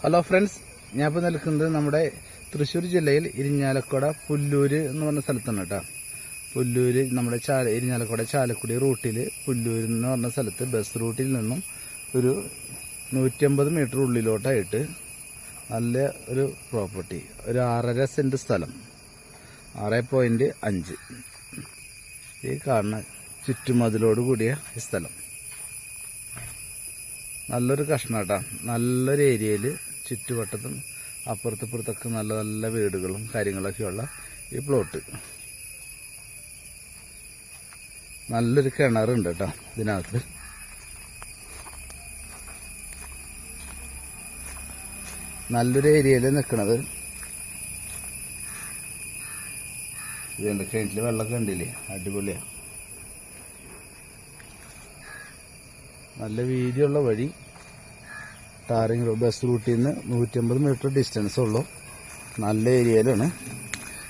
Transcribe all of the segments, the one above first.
Hello friends, ഞാൻ ഇപ്പോൾ നിൽക്കുന്നത് നമ്മുടെ തൃശ്ശൂർ ജില്ലയിൽ ഇരിഞ്ഞാലക്കുട പുല്ലൂര് എന്ന് പറഞ്ഞ സ്ഥലത്താണ് കേട്ടോ. പുല്ലൂര് നമ്മുടെ ഇരിഞ്ഞാലക്കുട ചാലക്കുടി റൂട്ടിൽ പുല്ലൂര് എന്ന് പറഞ്ഞ സ്ഥലത്ത് ബസ് റൂട്ടിൽ നിന്നും ഒരു 150 മീറ്റർ ഉള്ളിലോട്ടായിട്ട് നല്ല ഒരു പ്രോപ്പർട്ടി, ഒരു 6.5 സെന്റ് സ്ഥലം, 6.5 ഈ കാണുന്ന ചുറ്റുമതിലോട് കൂടിയ ഈ സ്ഥലം നല്ലൊരു കഷ്ണാട്ടാ. നല്ലൊരു ഏരിയയിൽ ചുറ്റുവട്ടത്തും അപ്പുറത്തിപ്പുറത്തൊക്കെ നല്ല നല്ല വീടുകളും കാര്യങ്ങളൊക്കെയുള്ള ഈ പ്ലോട്ട്. നല്ലൊരു കിണറുണ്ട് കേട്ടോ ഇതിനകത്ത്. നല്ലൊരു ഏരിയയിൽ നിൽക്കണത്. ഇതുണ്ട്, കിണറ്റിൽ വെള്ളമൊക്കെ ഉണ്ടില്ലേ, അടിപൊളിയാണ്. നല്ല വീതിയുള്ള വഴി, ടാറിങ് റോഡ്, ബസ് റൂട്ടിൽ നിന്ന് 150 മീറ്റർ ഡിസ്റ്റൻസ് ഉള്ളൂ. നല്ല ഏരിയയിലാണ്.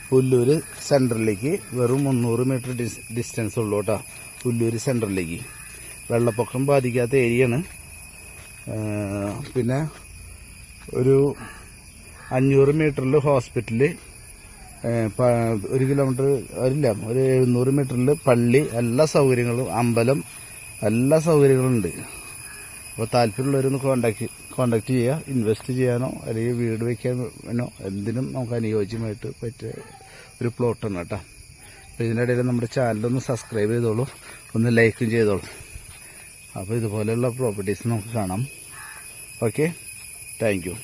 പുല്ലൂര് സെൻറ്ററിലേക്ക് വെറും 300 മീറ്റർ ഡിസ്റ്റൻസ് ഉള്ളൂ കേട്ടോ. പുല്ലൂര് സെൻറ്ററിലേക്ക് വെള്ളപ്പൊക്കം ബാധിക്കാത്ത ഏരിയയാണ്. പിന്നെ ഒരു 500 മീറ്ററിൽ ഹോസ്പിറ്റല്, 1 കിലോമീറ്റർ വരില്ല, ഒരു 700 മീറ്ററിൽ പള്ളി, എല്ലാ സൗകര്യങ്ങളും, അമ്പലം, എല്ലാ സൗകര്യങ്ങളും ഉണ്ട്. അപ്പോൾ താല്പര്യമുള്ളവരൊന്ന് കോണ്ടാക്ട് ചെയ്യുക. ഇൻവെസ്റ്റ് ചെയ്യാനോ അല്ലെങ്കിൽ വീട് വയ്ക്കാനോ എന്തിനും നമുക്ക് അനുയോജ്യമായിട്ട് പറ്റിയ ഒരു പ്ലോട്ടാണ് കേട്ടോ. അപ്പോൾ ഇതിനിടയിൽ നമ്മുടെ ചാനലൊന്ന് സബ്സ്ക്രൈബ് ചെയ്തോളൂ, ഒന്ന് ലൈക്കും ചെയ്തോളൂ. അപ്പോൾ ഇതുപോലെയുള്ള പ്രോപ്പർട്ടീസ് നമുക്ക് കാണാം. Okay, thank you.